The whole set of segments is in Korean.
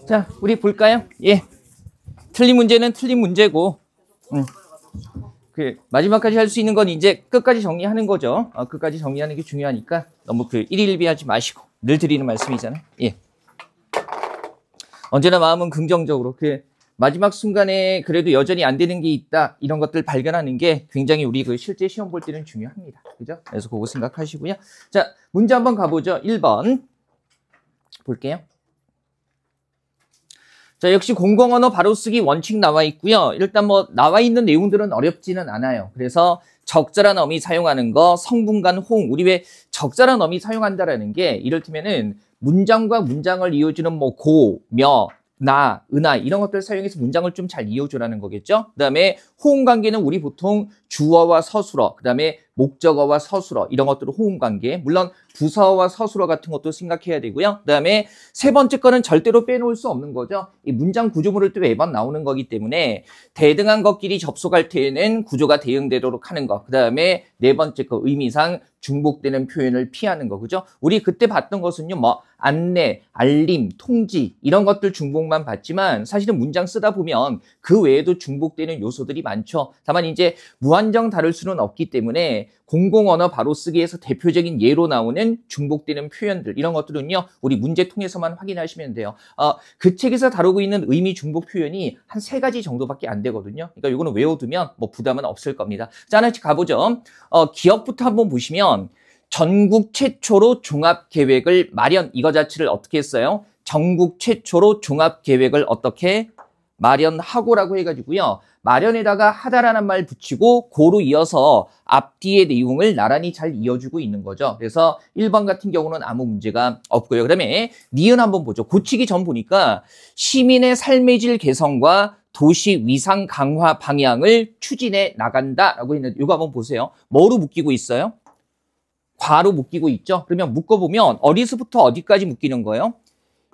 자, 우리 볼까요? 예. 틀린 문제는 틀린 문제고, 마지막까지 할 수 있는 건 이제 끝까지 정리하는 거죠. 끝까지 정리하는 게 중요하니까 너무 일일비하지 마시고 늘 드리는 말씀이잖아요. 예. 언제나 마음은 긍정적으로 마지막 순간에 그래도 여전히 안 되는 게 있다 이런 것들 발견하는 게 굉장히 우리 실제 시험 볼 때는 중요합니다. 그죠? 그래서 그거 생각하시고요. 자, 문제 한번 가보죠. 1번 볼게요. 자, 역시 공공언어 바로쓰기 원칙 나와 있고요. 일단 나와 있는 내용들은 어렵지는 않아요. 그래서 적절한 어미 사용하는 거, 성분간 호응. 우리 왜 적절한 어미 사용한다라는 게 이를테면은 문장과 문장을 이어주는 고, 며, 나, 은하 이런 것들 사용해서 문장을 좀 잘 이어주라는 거겠죠. 그 다음에 호응 관계는 우리 보통 주어와 서술어, 그 다음에 목적어와 서술어 이런 것들을 호응 관계. 물론 부사어와 서술어 같은 것도 생각해야 되고요. 그 다음에 세 번째 거는 절대로 빼놓을 수 없는 거죠. 이 문장 구조물을 또 매번 나오는 거기 때문에 대등한 것끼리 접속할 때에는 구조가 대응되도록 하는 거. 그 다음에 네 번째 거 의미상 중복되는 표현을 피하는 거. 그죠? 우리 그때 봤던 것은요. 안내, 알림, 통지 이런 것들 중복만 봤지만 사실은 문장 쓰다 보면 그 외에도 중복되는 요소들이 많죠. 다만 이제 무한정 다룰 수는 없기 때문에 공공언어 바로쓰기에서 대표적인 예로 나오는 중복되는 표현들 이런 것들은요. 우리 문제 통해서만 확인하시면 돼요. 그 책에서 다루고 있는 의미 중복 표현이 한 3가지 정도밖에 안 되거든요. 그러니까 이거는 외워두면 부담은 없을 겁니다. 자, 하나씩 가보죠. 기억부터 한번 보시면 전국 최초로 종합계획을 마련 이거 자체를 어떻게 했어요? 전국 최초로 종합계획을 어떻게 마련하고라고 해가지고요. 마련에다가 하다라는 말 붙이고 고로 이어서 앞뒤의 내용을 나란히 잘 이어주고 있는 거죠. 그래서 1번 같은 경우는 아무 문제가 없고요. 그다음에 니은 한번 보죠. 고치기 전 보니까 시민의 삶의 질 개선과 도시 위상 강화 방향을 추진해 나간다라고 했는데 이거 한번 보세요. 뭐로 묶이고 있어요? 과로 묶이고 있죠. 그러면 묶어보면 어디서부터 어디까지 묶이는 거예요?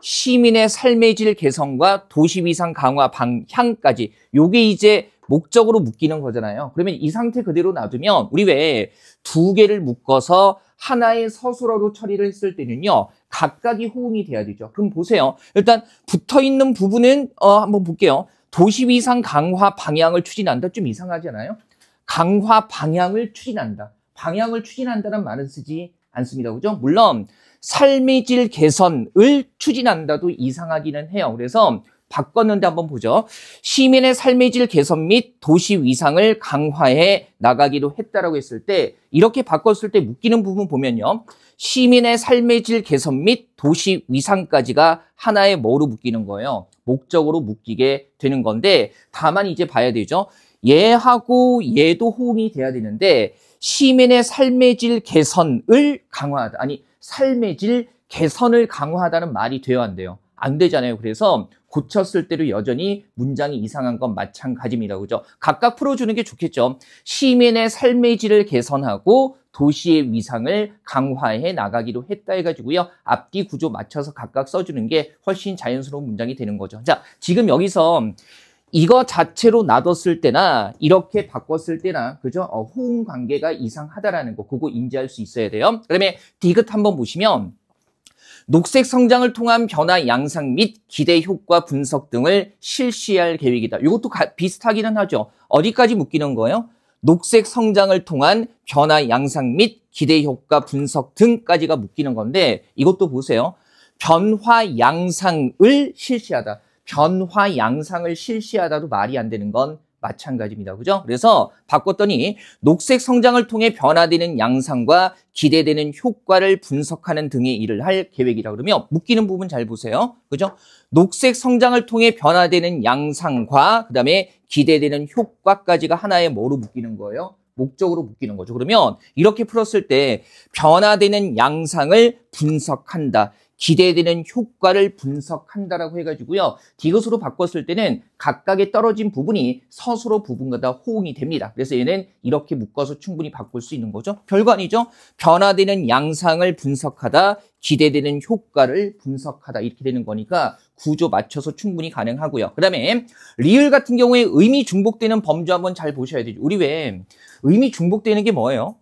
시민의 삶의 질 개선과 도시 위상 강화 방향까지 요게 이제 목적으로 묶이는 거잖아요. 그러면 이 상태 그대로 놔두면 우리 왜 2개를 묶어서 하나의 서술어로 처리를 했을 때는요. 각각이 호응이 돼야 되죠. 그럼 보세요. 일단 붙어있는 부분은 한번 볼게요. 도시 위상 강화 방향을 추진한다. 좀 이상하잖아요. 강화 방향을 추진한다. 방향을 추진한다는 말은 쓰지 않습니다. 그죠? 물론 삶의 질 개선을 추진한다도 이상하기는 해요. 그래서 바꿨는데 한번 보죠. 시민의 삶의 질 개선 및 도시 위상을 강화해 나가기로 했다라고 했을 때 이렇게 바꿨을 때 묶이는 부분 보면요. 시민의 삶의 질 개선 및 도시 위상까지가 하나의 뭐로 묶이는 거예요? 목적으로 묶이게 되는 건데 다만 이제 봐야 되죠. 얘하고 얘도 호응이 돼야 되는데 시민의 삶의 질 개선을 강화하다. 아니 삶의 질 개선을 강화하다는 말이 돼야 한대요. 안 되잖아요. 그래서 고쳤을 때도 여전히 문장이 이상한 건 마찬가지입니다. 그죠? 각각 풀어주는 게 좋겠죠. 시민의 삶의 질을 개선하고 도시의 위상을 강화해 나가기로 했다 해가지고요. 앞뒤 구조 맞춰서 각각 써주는 게 훨씬 자연스러운 문장이 되는 거죠. 자, 지금 여기서 이거 자체로 놔뒀을 때나 이렇게 바꿨을 때나 그죠? 호응 관계가 이상하다라는 거 그거 인지할 수 있어야 돼요. 그다음에 디귿 한번 보시면 녹색 성장을 통한 변화 양상 및 기대 효과 분석 등을 실시할 계획이다. 이것도 비슷하기는 하죠. 어디까지 묶이는 거예요? 녹색 성장을 통한 변화 양상 및 기대 효과 분석 등까지가 묶이는 건데 이것도 보세요. 변화 양상을 실시하다. 변화 양상을 실시하다도 말이 안 되는 건 마찬가지입니다. 그죠? 그래서 바꿨더니 녹색 성장을 통해 변화되는 양상과 기대되는 효과를 분석하는 등의 일을 할 계획이라 그러면 묶이는 부분 잘 보세요. 그죠? 녹색 성장을 통해 변화되는 양상과 그다음에 기대되는 효과까지가 하나의 뭐로 묶이는 거예요? 목적으로 묶이는 거죠. 그러면 이렇게 풀었을 때 변화되는 양상을 분석한다. 기대되는 효과를 분석한다라고 해가지고요. 디귿으로 바꿨을 때는 각각의 떨어진 부분이 서술어 부분과 호응이 됩니다. 그래서 얘는 이렇게 묶어서 충분히 바꿀 수 있는 거죠. 별거 아니죠. 변화되는 양상을 분석하다, 기대되는 효과를 분석하다 이렇게 되는 거니까 구조 맞춰서 충분히 가능하고요. 그 다음에 리을 같은 경우에 의미 중복되는 범주 한번 잘 보셔야 되죠. 우리 왜 의미 중복되는 게 뭐예요?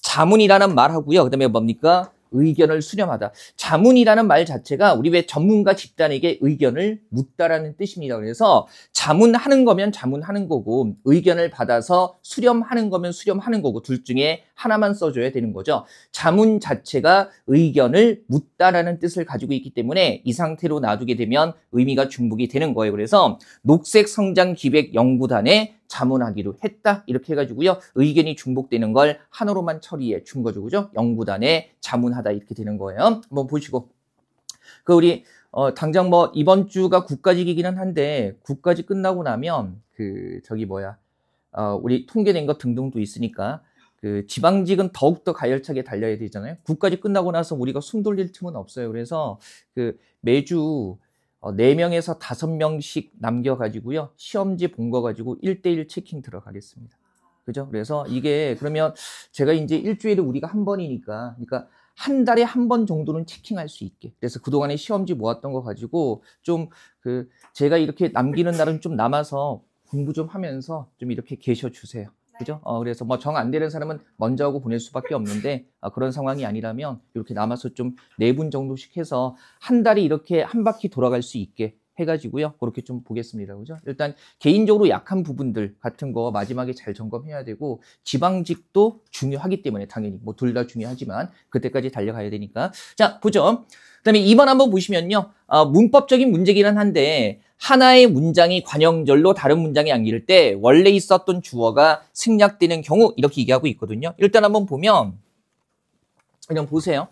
자문이라는 말하고요. 그 다음에 뭡니까? 의견을 수렴하다. 자문이라는 말 자체가 우리 왜 전문가 집단에게 의견을 묻다라는 뜻입니다. 그래서 자문하는 거면 자문하는 거고 의견을 받아서 수렴하는 거면 수렴하는 거고 둘 중에 하나만 써줘야 되는 거죠. 자문 자체가 의견을 묻다라는 뜻을 가지고 있기 때문에 이 상태로 놔두게 되면 의미가 중복이 되는 거예요. 그래서 녹색성장기획연구단에 자문하기로 했다 이렇게 해가지고요. 의견이 중복되는 걸 한어로만 처리해 준 거죠. 그죠? 연구단에 자문하다 이렇게 되는 거예요. 한번 보시고 그 우리 당장 뭐 이번 주가 국가직이기는 한데 국가직 끝나고 나면 우리 통계낸 거 등등도 있으니까 그 지방직은 더욱더 가열차게 달려야 되잖아요. 국가직 끝나고 나서 우리가 숨 돌릴 틈은 없어요. 그래서 그 매주 4명에서 5명씩 남겨가지고요. 시험지 본 거 가지고 1대1 체킹 들어가겠습니다. 그죠? 그래서 이게 그러면 제가 이제 일주일에 우리가 한 번이니까, 그러니까 한 달에 한 번 정도는 체킹할 수 있게. 그래서 그동안에 시험지 모았던 거 가지고 좀 제가 이렇게 남기는 날은 좀 남아서 공부 좀 하면서 좀 이렇게 계셔 주세요. 그죠? 그래서 뭐 정 안 되는 사람은 먼저 하고 보낼 수밖에 없는데 그런 상황이 아니라면 이렇게 남아서 좀 4분 정도씩 해서 한 달이 이렇게 한 바퀴 돌아갈 수 있게 해가지고요. 그렇게 좀 보겠습니다. 그죠? 일단 개인적으로 약한 부분들 같은 거 마지막에 잘 점검해야 되고 지방직도 중요하기 때문에 당연히 뭐 둘 다 중요하지만 그때까지 달려가야 되니까. 자, 보죠. 그다음에 2번 한번 보시면요. 문법적인 문제기는 한데 하나의 문장이 관형절로 다른 문장에 옮길 때 원래 있었던 주어가 생략되는 경우 이렇게 얘기하고 있거든요. 일단 한번 보면 그냥 보세요.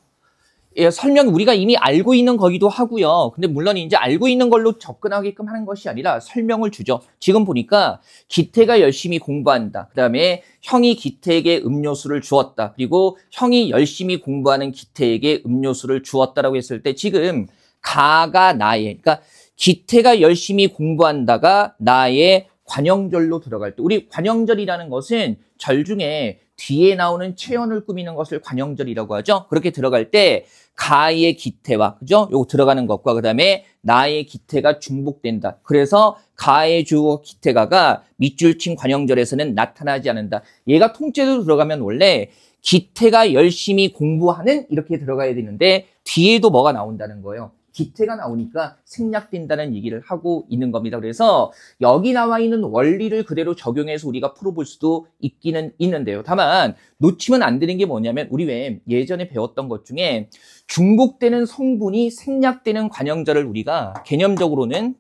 예, 설명 우리가 이미 알고 있는 거기도 하고요. 근데 물론 이제 알고 있는 걸로 접근하게끔 하는 것이 아니라 설명을 주죠. 지금 보니까 기태가 열심히 공부한다. 그다음에 형이 기태에게 음료수를 주었다. 그리고 형이 열심히 공부하는 기태에게 음료수를 주었다라고 했을 때 지금 가가 나의, 그러니까 기태가 열심히 공부한다가 나의 관형절로 들어갈 때 우리 관형절이라는 것은 절 중에 뒤에 나오는 체언을 꾸미는 것을 관형절이라고 하죠. 그렇게 들어갈 때 가의 기태와 그죠? 요거 들어가는 것과 그다음에 나의 기태가 중복된다. 그래서 가의 주어 기태가가 밑줄 친 관형절에서는 나타나지 않는다. 얘가 통째로 들어가면 원래 기태가 열심히 공부하는 이렇게 들어가야 되는데 뒤에도 뭐가 나온다는 거예요. 기태가 나오니까 생략된다는 얘기를 하고 있는 겁니다. 그래서 여기 나와 있는 원리를 그대로 적용해서 우리가 풀어볼 수도 있기는 있는데요. 다만 놓치면 안 되는 게 뭐냐면 우리 왜 예전에 배웠던 것 중에 중복되는 성분이 생략되는 관형절을 우리가 개념적으로는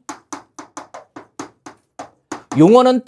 용어는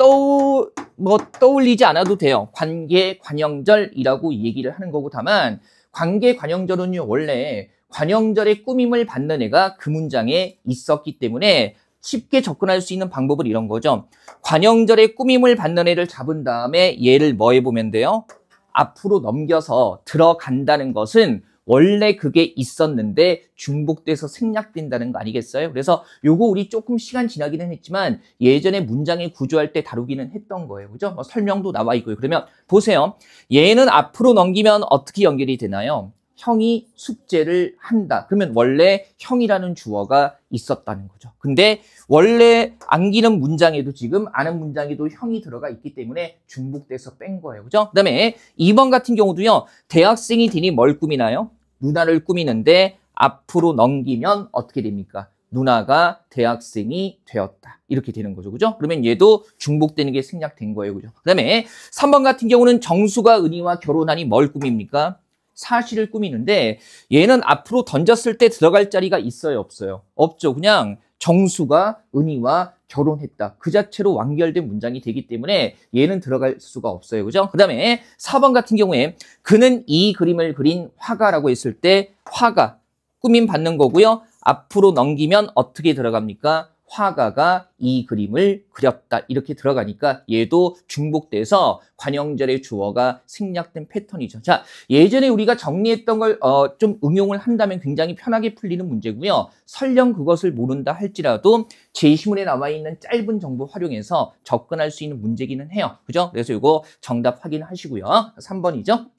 떠올리지 않아도 돼요. 관계 관형절이라고 얘기를 하는 거고 다만 관계 관형절은요 원래 관형절의 꾸밈을 받는 애가 그 문장에 있었기 때문에 쉽게 접근할 수 있는 방법은 이런 거죠. 관형절의 꾸밈을 받는 애를 잡은 다음에 얘를 뭐 해보면 돼요? 앞으로 넘겨서 들어간다는 것은 원래 그게 있었는데 중복돼서 생략된다는 거 아니겠어요? 그래서 요거 우리 조금 시간 지나기는 했지만 예전에 문장의 구조할 때 다루기는 했던 거예요. 그죠? 뭐 설명도 나와 있고요. 그러면 보세요. 얘는 앞으로 넘기면 어떻게 연결이 되나요? 형이 숙제를 한다. 그러면 원래 형이라는 주어가 있었다는 거죠. 근데 원래 안기는 문장에도 지금 아는 문장에도 형이 들어가 있기 때문에 중복돼서 뺀 거예요. 그죠? 그다음에 2번 같은 경우도요. 대학생이 되니 뭘 꾸미나요? 누나를 꾸미는데 앞으로 넘기면 어떻게 됩니까? 누나가 대학생이 되었다. 이렇게 되는 거죠. 그죠? 그러면 얘도 중복되는 게 생략된 거예요. 그죠? 그다음에 3번 같은 경우는 정수가 은희와 결혼하니 뭘 꾸밉니까? 사실을 꾸미는데 얘는 앞으로 던졌을 때 들어갈 자리가 있어요, 없어요? 없죠. 그냥 정수가 은희와 결혼했다. 그 자체로 완결된 문장이 되기 때문에 얘는 들어갈 수가 없어요. 그죠? 그 다음에 4번 같은 경우에 그는 이 그림을 그린 화가라고 했을 때 화가 꾸밈 받는 거고요. 앞으로 넘기면 어떻게 들어갑니까? 화가가 이 그림을 그렸다. 이렇게 들어가니까 얘도 중복돼서 관형절의 주어가 생략된 패턴이죠. 자, 예전에 우리가 정리했던 걸 좀 응용을 한다면 굉장히 편하게 풀리는 문제고요. 설령 그것을 모른다 할지라도 제시문에 나와 있는 짧은 정보 활용해서 접근할 수 있는 문제기는 해요. 그죠? 그래서 이거 정답 확인하시고요. 3번이죠.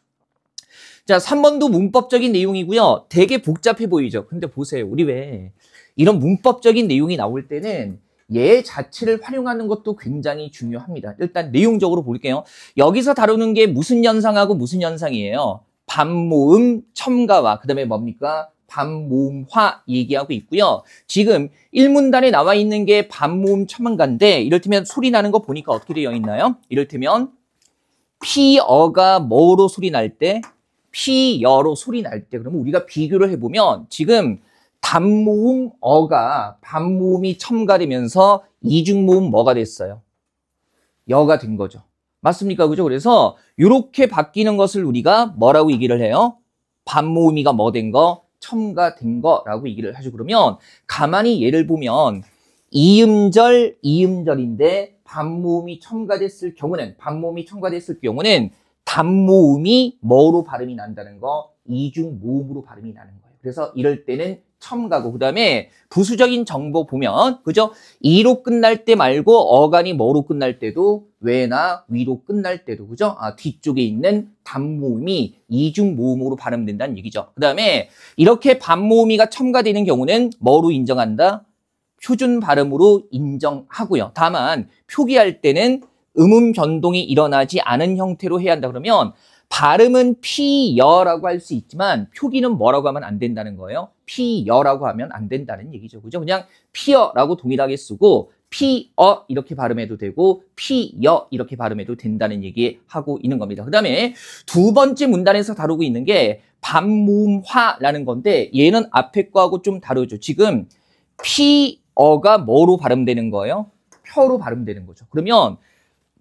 자, 3번도 문법적인 내용이고요. 되게 복잡해 보이죠? 근데 보세요. 우리 왜 이런 문법적인 내용이 나올 때는 얘 자체를 활용하는 것도 굉장히 중요합니다. 일단 내용적으로 볼게요. 여기서 다루는 게 무슨 현상하고 무슨 현상이에요? 반모음 첨가와 그다음에 뭡니까? 반모음화 얘기하고 있고요. 지금 1문단에 나와 있는 게 반모음 첨가인데 이를테면 소리 나는 거 보니까 어떻게 되어 있나요? 이를테면 피어가 뭐로 소리 날 때, 피여로 소리 날 때, 그러면 우리가 비교를 해보면 지금 단모음 어가 반모음이 첨가되면서 이중모음 뭐가 됐어요? 여가 된 거죠. 맞습니까? 그죠? 그래서 이렇게 바뀌는 것을 우리가 뭐라고 얘기를 해요? 반모음이가 뭐 된 거? 첨가된 거라고 얘기를 하죠. 그러면 가만히 예를 보면 이음절, 이음절인데 반모음이 첨가됐을 경우는 단모음이 뭐로 발음이 난다는 거? 이중모음으로 발음이 나는 거예요. 그래서 이럴 때는 첨가고 그다음에 부수적인 정보 보면 그죠? 이로 끝날 때 말고 어간이 뭐로 끝날 때도 외나 위로 끝날 때도 그죠? 뒤쪽에 있는 단모음이 이중모음으로 발음된다는 얘기죠. 그다음에 이렇게 반모음이가 첨가되는 경우는 뭐로 인정한다? 표준 발음으로 인정하고요. 다만 표기할 때는 음음 변동이 일어나지 않은 형태로 해야 한다 그러면 발음은 피여라고 할 수 있지만 표기는 뭐라고 하면 안 된다는 거예요. 피여라고 하면 안 된다는 얘기죠. 그죠? 그냥 피여라고 동일하게 쓰고 피어 이렇게 발음해도 되고 피여 이렇게 발음해도 된다는 얘기하고 있는 겁니다. 그 다음에 두 번째 문단에서 다루고 있는 게 반모음화라는 건데 얘는 앞에 거하고 좀 다르죠. 지금 피어가 뭐로 발음되는 거예요? 펴로 발음되는 거죠. 그러면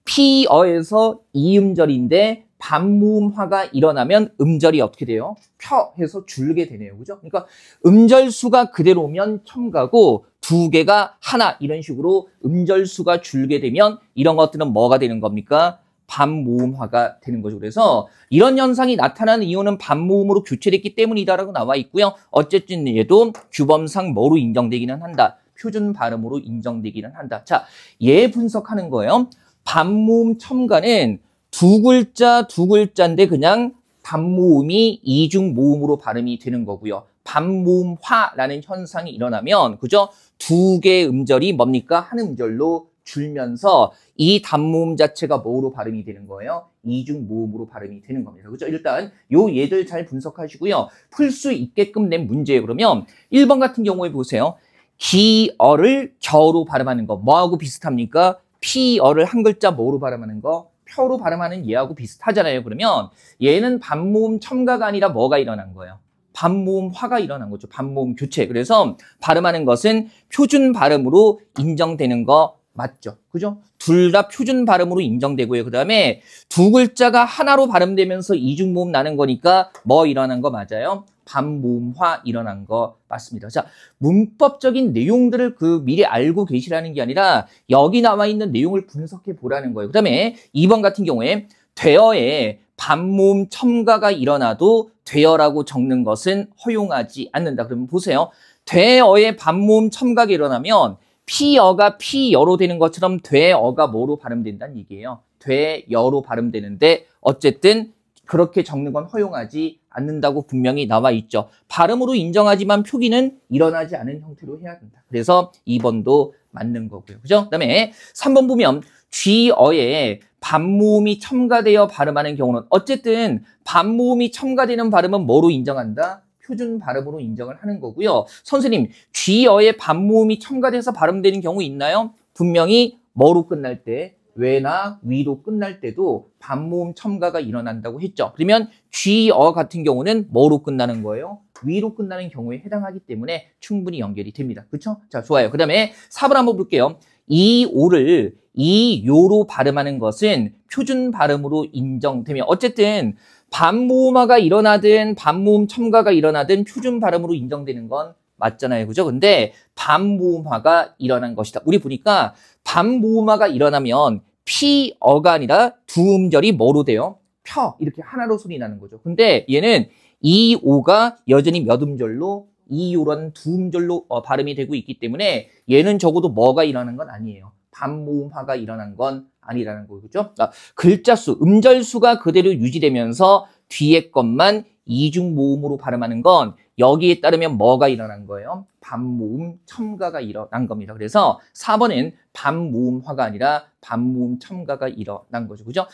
피어에서 이음절인데 반모음화가 일어나면 음절이 어떻게 돼요? 펴 해서 줄게 되네요. 그죠? 그러니까 음절수가 그대로면 첨가고 두 개가 하나 이런 식으로 음절수가 줄게 되면 이런 것들은 뭐가 되는 겁니까? 반모음화가 되는 거죠. 그래서 이런 현상이 나타나는 이유는 반모음으로 교체됐기 때문이다라고 나와 있고요. 어쨌든 얘도 규범상 뭐로 인정되기는 한다. 표준 발음으로 인정되기는 한다. 자, 얘 분석하는 거예요. 반모음 첨가는 두 글자인데 그냥 단모음이 이중모음으로 발음이 되는 거고요. 반모음화라는 현상이 일어나면 그죠? 두 개의 음절이 뭡니까? 한 음절로 줄면서 이 단모음 자체가 뭐로 발음이 되는 거예요? 이중모음으로 발음이 되는 겁니다. 그죠? 일단 요 얘들 잘 분석하시고요. 풀 수 있게끔 낸 문제예요. 그러면 1번 같은 경우에 보세요. 기어를 겨로 발음하는 거 뭐하고 비슷합니까? 피어를 한 글자 뭐로 발음하는 거? 펴로 발음하는 얘하고 비슷하잖아요. 그러면 얘는 반모음 첨가가 아니라 뭐가 일어난 거예요? 반모음화가 일어난 거죠. 반모음 교체. 그래서 발음하는 것은 표준 발음으로 인정되는 거 맞죠? 그죠? 둘 다 표준 발음으로 인정되고요. 그 다음에 두 글자가 하나로 발음되면서 이중모음 나는 거니까 뭐 일어난 거 맞아요? 반모음화 일어난 거 맞습니다. 자, 문법적인 내용들을 미리 알고 계시라는 게 아니라 여기 나와 있는 내용을 분석해 보라는 거예요. 그 다음에 2번 같은 경우에 되어에 반모음 첨가가 일어나도 되어라고 적는 것은 허용하지 않는다. 그러면 보세요. 되어에 반모음 첨가가 일어나면 피어가 피여로 되는 것처럼 되어가 뭐로 발음된다는 얘기예요. 되여로 발음되는데 어쨌든 그렇게 적는 건 허용하지 않는다고 분명히 나와 있죠. 발음으로 인정하지만 표기는 일어나지 않은 형태로 해야 된다. 그래서 2번도 맞는 거고요. 그죠? 그 다음에 3번 보면 쥐어에 반모음이 첨가되어 발음하는 경우는 어쨌든 반모음이 첨가되는 발음은 뭐로 인정한다? 표준 발음으로 인정을 하는 거고요. 선생님, 쥐어에 반모음이 첨가돼서 발음되는 경우 있나요? 분명히 뭐로 끝날 때? 외나 위로 끝날 때도 반모음 첨가가 일어난다고 했죠. 그러면 쥐어 같은 경우는 뭐로 끝나는 거예요? 위로 끝나는 경우에 해당하기 때문에 충분히 연결이 됩니다. 그렇죠? 자, 좋아요. 그 다음에 4번 한번 볼게요. 이 오를 이 요로 발음하는 것은 표준 발음으로 인정되며 어쨌든 반모음화가 일어나든 반모음 첨가가 일어나든 표준 발음으로 인정되는 건 맞잖아요. 그죠? 근데 반모음화가 일어난 것이다. 우리 보니까 반모음화가 일어나면 피어가 아니라 두 음절이 뭐로 돼요? 펴 이렇게 하나로 소리 나는 거죠. 근데 얘는 이 오가 여전히 몇 음절로 이요라는 두 음절로 발음이 되고 있기 때문에 얘는 적어도 뭐가 일어난 건 아니에요. 반모음화가 일어난 건 아니라는 거죠. 글자 수, 음절 수가 그대로 유지되면서 뒤에 것만 이중모음으로 발음하는 건 여기에 따르면 뭐가 일어난 거예요? 반모음 첨가가 일어난 겁니다. 그래서 4번은 반모음화가 아니라 반모음 첨가가 일어난 거죠. 그죠?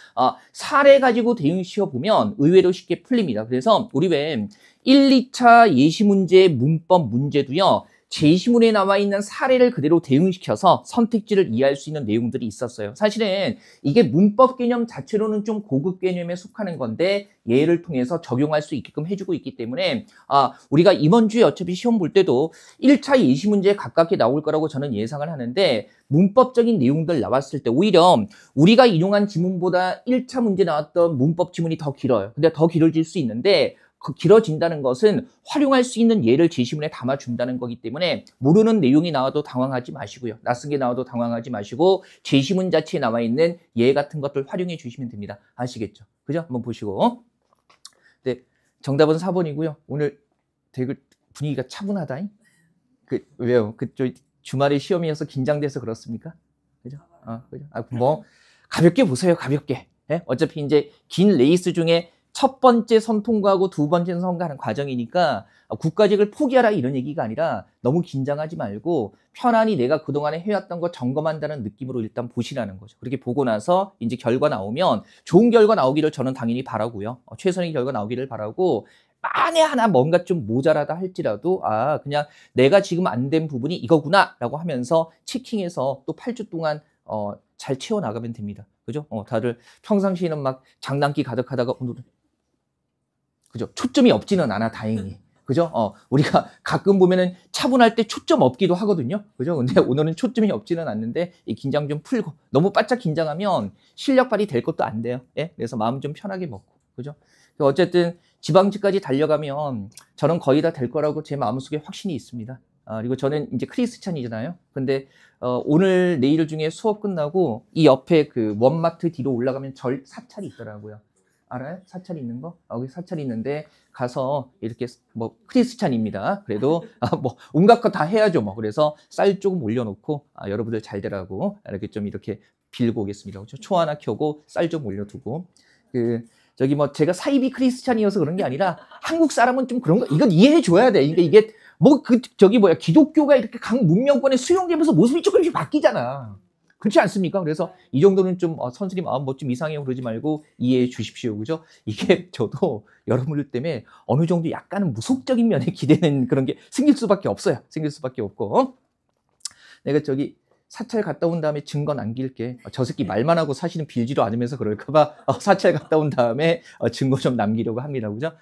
사례 가지고 대응 시어보면 의외로 쉽게 풀립니다. 그래서 우리 왜 1, 2차 예시문제 문법 문제도요. 제시문에 나와 있는 사례를 그대로 대응시켜서 선택지를 이해할 수 있는 내용들이 있었어요. 사실은 이게 문법 개념 자체로는 좀 고급 개념에 속하는 건데 예를 통해서 적용할 수 있게끔 해주고 있기 때문에 우리가 이번 주에 어차피 시험 볼 때도 1차 예시문제에 가깝게 나올 거라고 저는 예상을 하는데 문법적인 내용들 나왔을 때 오히려 우리가 인용한 지문보다 1차 문제 나왔던 문법 지문이 더 길어요. 근데 더 길어질 수 있는데 길어진다는 것은 활용할 수 있는 예를 제시문에 담아준다는 거기 때문에 모르는 내용이 나와도 당황하지 마시고요. 낯선 게 나와도 당황하지 마시고 제시문 자체에 나와 있는 예 같은 것들 활용해 주시면 됩니다. 아시겠죠? 그죠? 한번 보시고. 네, 정답은 4번이고요. 오늘 되게 분위기가 차분하다. 왜요? 주말에 시험이어서 긴장돼서 그렇습니까? 그죠? 그죠? 뭐 가볍게 보세요. 가볍게. 네? 어차피 이제 긴 레이스 중에 첫 번째 선 통과하고 두 번째 선 통과하는 과정이니까 국가직을 포기하라 이런 얘기가 아니라 너무 긴장하지 말고 편안히 내가 그동안에 해왔던 거 점검한다는 느낌으로 일단 보시라는 거죠. 그렇게 보고 나서 이제 결과 나오면 좋은 결과 나오기를 저는 당연히 바라고요. 최선의 결과 나오기를 바라고 만에 하나 뭔가 좀 모자라다 할지라도 그냥 내가 지금 안 된 부분이 이거구나 라고 하면서 체킹해서 또 8주 동안 잘 채워나가면 됩니다. 그죠? 다들 평상시에는 막 장난기 가득하다가 오늘은 그죠? 초점이 없지는 않아, 다행히. 그죠? 우리가 가끔 보면은 차분할 때 초점 없기도 하거든요. 그죠? 근데 오늘은 초점이 없지는 않는데, 이 긴장 좀 풀고, 너무 바짝 긴장하면 실력 발휘 될 것도 안 돼요. 예? 그래서 마음 좀 편하게 먹고. 그죠? 어쨌든 지방직까지 달려가면 저는 거의 다 될 거라고 제 마음속에 확신이 있습니다. 그리고 저는 이제 크리스찬이잖아요. 근데, 오늘, 내일 중에 수업 끝나고 이 옆에 그 원마트 뒤로 올라가면 사찰이 있더라고요. 알아요? 사찰이 있는 거? 여기 사찰이 있는데 가서 이렇게 뭐 크리스찬입니다. 그래도 뭐 온갖 거 다 해야죠. 뭐 그래서 쌀 조금 올려놓고 여러분들 잘 되라고 이렇게 좀 이렇게 빌고 오겠습니다. 그렇죠? 초 하나 켜고 쌀 좀 올려두고 저기 뭐 제가 사이비 크리스찬이어서 그런 게 아니라 한국 사람은 좀 그런 거 이건 이해해 줘야 돼. 그러니까 이게 뭐 기독교가 이렇게 각 문명권에 수용되면서 모습이 조금씩 바뀌잖아. 그렇지 않습니까? 그래서 이 정도는 좀 선생님 뭐 좀 이상해요 그러지 말고 이해해 주십시오. 그죠? 이게 저도 여러분들 때문에 어느 정도 약간은 무속적인 면에 기대는 그런 게 생길 수밖에 없어요. 생길 수밖에 없고. 내가 저기 사찰 갔다 온 다음에 증거 남길게. 저 새끼 말만 하고 사실은 빌지도 않으면서 그럴까 봐 사찰 갔다 온 다음에 증거 좀 남기려고 합니다. 그죠?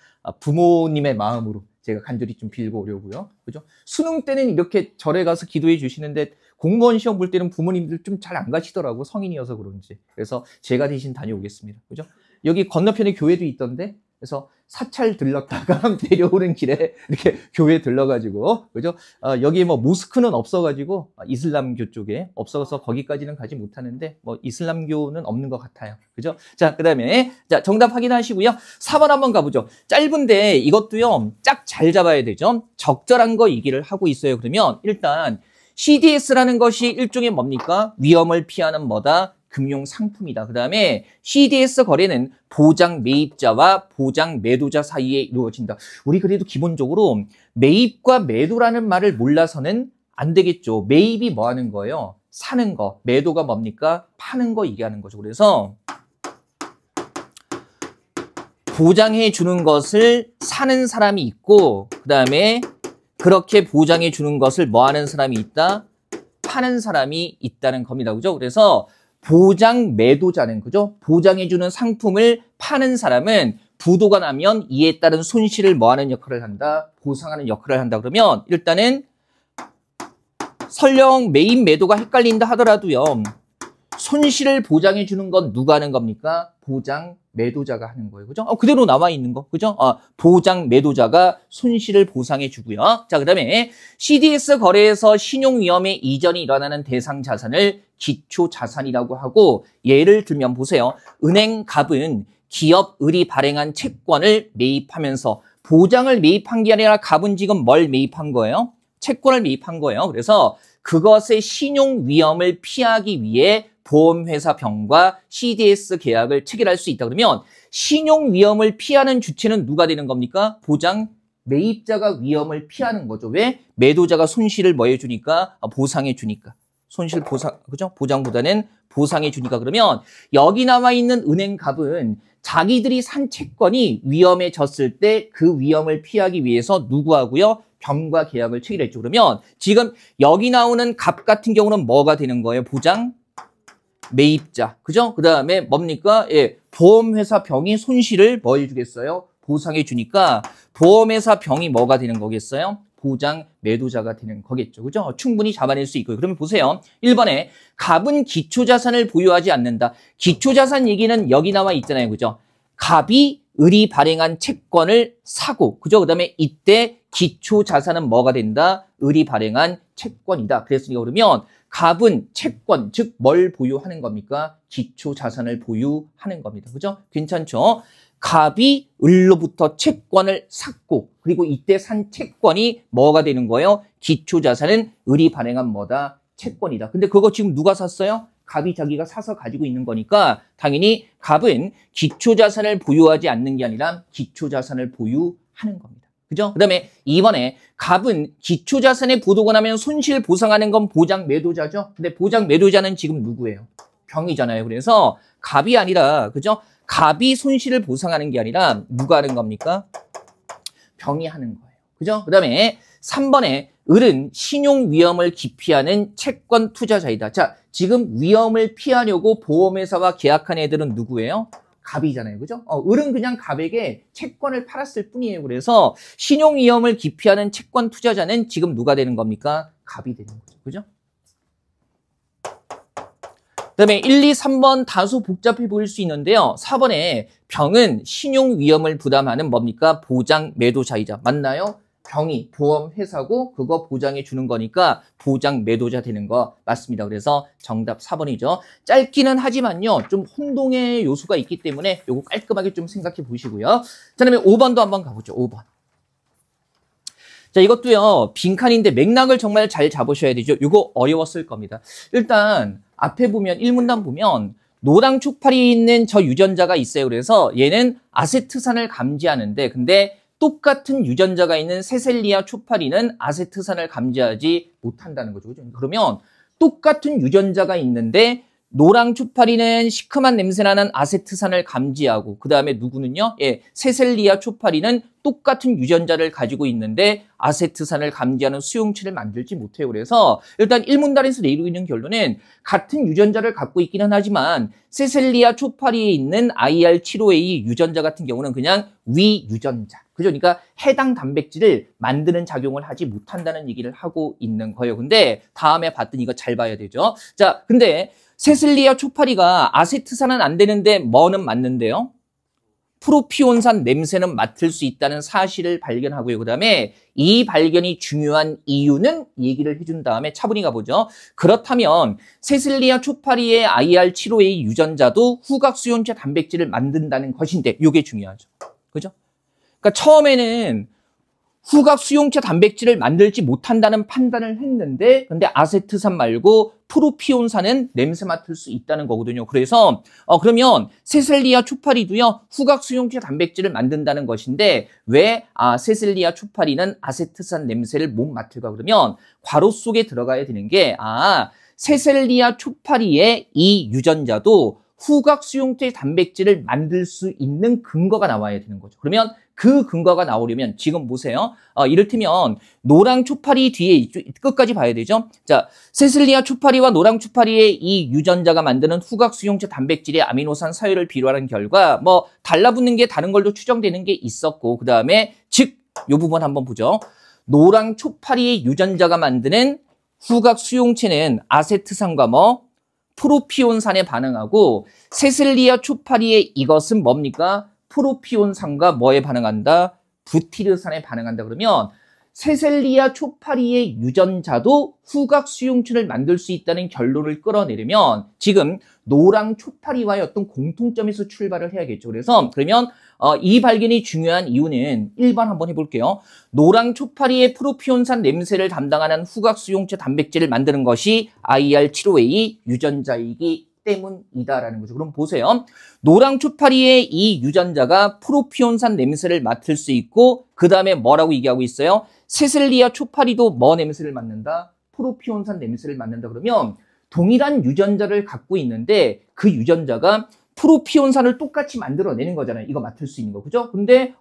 부모님의 마음으로 제가 간절히 좀 빌고 오려고요. 그죠? 수능 때는 이렇게 절에 가서 기도해 주시는데 공무원 시험 볼 때는 부모님들 좀 잘 안 가시더라고. 성인이어서 그런지. 그래서 제가 대신 다녀오겠습니다. 그죠? 여기 건너편에 교회도 있던데. 그래서 사찰 들렀다가 내려오는 길에 이렇게 교회 들러가지고, 그죠? 여기 뭐 모스크는 없어가지고, 이슬람교 쪽에 없어서 거기까지는 가지 못하는데, 뭐 이슬람교는 없는 것 같아요. 그죠? 자, 그 다음에, 자, 정답 확인하시고요. 4번 한번 가보죠. 짧은데 이것도요, 짝 잘 잡아야 되죠? 적절한 거 얘기를 하고 있어요. 그러면 일단, CDS라는 것이 일종의 뭡니까? 위험을 피하는 뭐다? 금융 상품이다. 그 다음에 CDS 거래는 보장 매입자와 보장 매도자 사이에 이루어진다. 우리 그래도 기본적으로 매입과 매도라는 말을 몰라서는 안 되겠죠. 매입이 뭐 하는 거예요? 사는 거. 매도가 뭡니까? 파는 거 얘기하는 거죠. 그래서 보장해 주는 것을 사는 사람이 있고 그 다음에 그렇게 보장해 주는 것을 뭐 하는 사람이 있다? 파는 사람이 있다는 겁니다. 그죠? 그래서 보장 매도자는 그죠? 보장해 주는 상품을 파는 사람은 부도가 나면 이에 따른 손실을 뭐 하는 역할을 한다? 보상하는 역할을 한다. 그러면 일단은 설령 매입 매도가 헷갈린다 하더라도요. 손실을 보장해 주는 건 누가 하는 겁니까? 보장 매도자가 하는 거예요. 그죠? 그대로 나와 있는 거. 그죠? 보장 매도자가 손실을 보상해 주고요. 자, 그 다음에 CDS 거래에서 신용위험의 이전이 일어나는 대상 자산을 기초 자산이라고 하고 예를 들면 보세요. 은행갑은 기업을이 발행한 채권을 매입하면서 보장을 매입한 게 아니라 갑은 지금 뭘 매입한 거예요? 채권을 매입한 거예요. 그래서 그것의 신용 위험을 피하기 위해 보험회사 병과 CDS 계약을 체결할 수 있다. 그러면 신용 위험을 피하는 주체는 누가 되는 겁니까? 보장 매입자가 위험을 피하는 거죠. 왜? 매도자가 손실을 뭐 해주니까? 보상해 주니까. 손실 보상, 그죠? 보장보다는 보상해 주니까. 그러면 여기 나와 있는 은행갑은 자기들이 산 채권이 위험해졌을 때 그 위험을 피하기 위해서 누구하고요? 병과 계약을 체결했죠. 그러면 지금 여기 나오는 갑 같은 경우는 뭐가 되는 거예요? 보장 매입자. 그죠? 그 다음에 뭡니까? 예, 보험회사 병이 손실을 뭐 해주겠어요? 보상해 주니까 보험회사 병이 뭐가 되는 거겠어요? 보장 매도자가 되는 거겠죠. 그죠? 충분히 잡아낼 수 있고요. 그러면 보세요. 1번에 갑은 기초자산을 보유하지 않는다. 기초자산 얘기는 여기 나와 있잖아요. 그죠? 갑이 을이 발행한 채권을 사고, 그죠? 그 다음에 이때 기초자산은 뭐가 된다? 을이 발행한 채권이다. 그랬으니까 그러면 갑은 채권, 즉 뭘 보유하는 겁니까? 기초자산을 보유하는 겁니다. 그죠? 괜찮죠? 갑이 을로부터 채권을 샀고, 그리고 이때 산 채권이 뭐가 되는 거예요? 기초자산은 을이 발행한 뭐다? 채권이다. 근데 그거 지금 누가 샀어요? 갑이 자기가 사서 가지고 있는 거니까 당연히 갑은 기초자산을 보유하지 않는 게 아니라 기초자산을 보유하는 겁니다. 그죠? 그 다음에 2번에 갑은 기초자산에 부도가 나면 손실 보상하는 건 보장 매도자죠? 근데 보장 매도자는 지금 누구예요? 병이잖아요. 그래서 갑이 아니라, 그죠? 갑이 손실을 보상하는 게 아니라 누가 하는 겁니까? 병이 하는 거예요. 그죠? 그 다음에 3번에 을은 신용 위험을 기피하는 채권 투자자이다. 자, 지금 위험을 피하려고 보험회사와 계약한 애들은 누구예요? 갑이잖아요. 그죠? 을은 그냥 갑에게 채권을 팔았을 뿐이에요. 그래서 신용 위험을 기피하는 채권 투자자는 지금 누가 되는 겁니까? 갑이 되는 거죠. 그죠? 그다음에 1, 2, 3번 다소 복잡해 보일 수 있는데요. 4번에 병은 신용 위험을 부담하는 뭡니까? 보장 매도자이자. 맞나요? 병이 보험회사고 그거 보장해 주는 거니까 보장 매도자 되는 거 맞습니다. 그래서 정답 4번이죠. 짧기는 하지만요. 좀 혼동의 요소가 있기 때문에 요거 깔끔하게 좀 생각해 보시고요. 자, 그다음에 5번도 한번 가보죠. 5번. 자, 이것도요. 빈칸인데 맥락을 정말 잘 잡으셔야 되죠. 이거 어려웠을 겁니다. 일단 앞에 보면 1문단 보면 노랑 촉팔이 있는 저 유전자가 있어요. 그래서 얘는 아세트산을 감지하는데 근데 똑같은 유전자가 있는 세셀리아 촉팔이는 아세트산을 감지하지 못한다는 거죠. 그러면 똑같은 유전자가 있는데 노랑 촉팔이는 시큼한 냄새나는 아세트산을 감지하고 그 다음에 누구는요? 예, 세셀리아 촉팔이는 똑같은 유전자를 가지고 있는데 아세트산을 감지하는 수용체를 만들지 못해요. 그래서 일단 1문단에서 내리고 있는 결론은 같은 유전자를 갖고 있기는 하지만 세셀리아 촉팔이에 있는 IR75A 유전자 같은 경우는 그냥 위유전자. 그죠? 그러니까 해당 단백질을 만드는 작용을 하지 못한다는 얘기를 하고 있는 거예요. 근데 다음에 봤더니 이거 잘 봐야 되죠. 자, 근데 세셀리아 촉팔이가 아세트산은 안 되는데 뭐는 맞는데요? 프로피온산 냄새는 맡을 수 있다는 사실을 발견하고요. 그 다음에 이 발견이 중요한 이유는 얘기를 해준 다음에 차분히 가보죠. 그렇다면 세셀리아 촉팔이의 IR75A 유전자도 후각 수용체 단백질을 만든다는 것인데 이게 중요하죠. 그죠? 그러니까 처음에는 후각 수용체 단백질을 만들지 못한다는 판단을 했는데 근데 아세트산 말고 프로피온산은 냄새 맡을 수 있다는 거거든요. 그래서 그러면 세셀리아 촉팔이도요. 후각 수용체 단백질을 만든다는 것인데 왜 세셀리아 촉팔이는 아세트산 냄새를 못 맡을까? 그러면 괄호 속에 들어가야 되는 게 세셀리아 촉팔이의 이 유전자도 후각 수용체 단백질을 만들 수 있는 근거가 나와야 되는 거죠. 그러면 그 근거가 나오려면 지금 보세요. 이를테면 노랑 촉팔이 뒤에 끝까지 봐야 되죠. 자, 세셀리아 촉팔이와 노랑 촉팔이의 이 유전자가 만드는 후각 수용체 단백질의 아미노산 사유를 비교하는 결과 뭐 달라붙는 게 다른 걸로 추정되는 게 있었고 그 다음에 즉 이 부분 한번 보죠. 노랑 촉팔이의 유전자가 만드는 후각 수용체는 아세트산과 프로피온산에 반응하고 세셀리아 촉팔이의 이것은 뭡니까? 프로피온산과 뭐에 반응한다? 부티르산에 반응한다. 그러면 세셀리아 촉팔이의 유전자도 후각 수용체를 만들 수 있다는 결론을 끌어내려면 지금 노랑 촉팔이와의 어떤 공통점에서 출발을 해야겠죠. 그러면 이 발견이 중요한 이유는 1번 한번 해볼게요. 노랑 촉팔이의 프로피온산 냄새를 담당하는 후각 수용체 단백질을 만드는 것이 IR75A 유전자이기 때문이다라는 거죠. 그럼 보세요. 노랑 초파리의 이 유전자가 프로피온산 냄새를 맡을 수 있고 그 다음에 뭐라고 얘기하고 있어요? 세셀리아 초파리도 뭐 냄새를 맡는다? 프로피온산 냄새를 맡는다. 그러면 동일한 유전자를 갖고 있는데 그 유전자가 프로피온산을 똑같이 만들어내는 거잖아요. 이거 맡을 수 있는 거. 그죠? 근데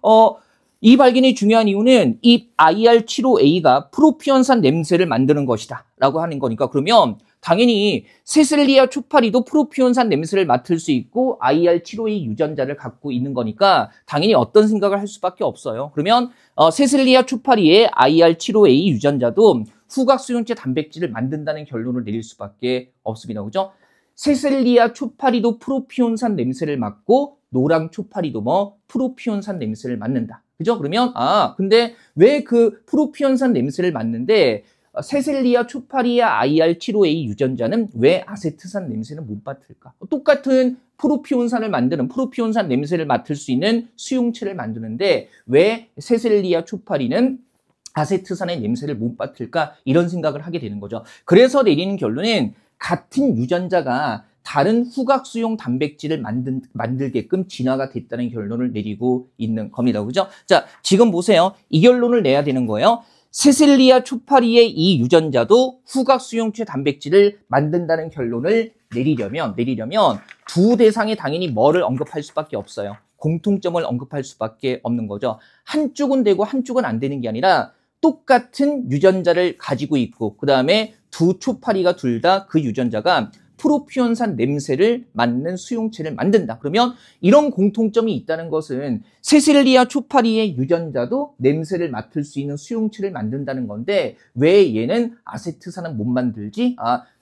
이 발견이 중요한 이유는 이 IR75A가 프로피온산 냄새를 만드는 것이다 라고 하는 거니까 그러면 당연히 세셀리아 초파리도 프로피온산 냄새를 맡을 수 있고 IR75A 유전자를 갖고 있는 거니까 당연히 어떤 생각을 할 수밖에 없어요. 그러면 세셀리아 초파리의 IR75A 유전자도 후각수용체 단백질을 만든다는 결론을 내릴 수밖에 없습니다. 그죠? 세셀리아 초파리도 프로피온산 냄새를 맡고 노랑 초파리도 뭐 프로피온산 냄새를 맡는다. 그죠? 그러면 근데 왜 그 프로피온산 냄새를 맡는데 세셀리아 초파리의 IR75A 유전자는 왜 아세트산 냄새는 못 맡을까? 똑같은 프로피온산을 만드는 프로피온산 냄새를 맡을 수 있는 수용체를 만드는데 왜 세셀리아 초파리는 아세트산의 냄새를 못 맡을까? 이런 생각을 하게 되는 거죠. 그래서 내리는 결론은 같은 유전자가 다른 후각수용 단백질을 만들게끔 진화가 됐다는 결론을 내리고 있는 겁니다. 그죠? 자, 지금 보세요. 이 결론을 내야 되는 거예요. 세셀리아 초파리의 이 유전자도 후각수용체 단백질을 만든다는 결론을 내리려면 두 대상에 당연히 뭐를 언급할 수밖에 없어요. 공통점을 언급할 수밖에 없는 거죠. 한쪽은 되고 한쪽은 안 되는 게 아니라 똑같은 유전자를 가지고 있고 그 다음에 두 초파리가 둘 다 그 유전자가 프로피온산 냄새를 맡는 수용체를 만든다. 그러면 이런 공통점이 있다는 것은 세셀리아 초파리의 유전자도 냄새를 맡을 수 있는 수용체를 만든다는 건데 왜 얘는 아세트산은 못 만들지?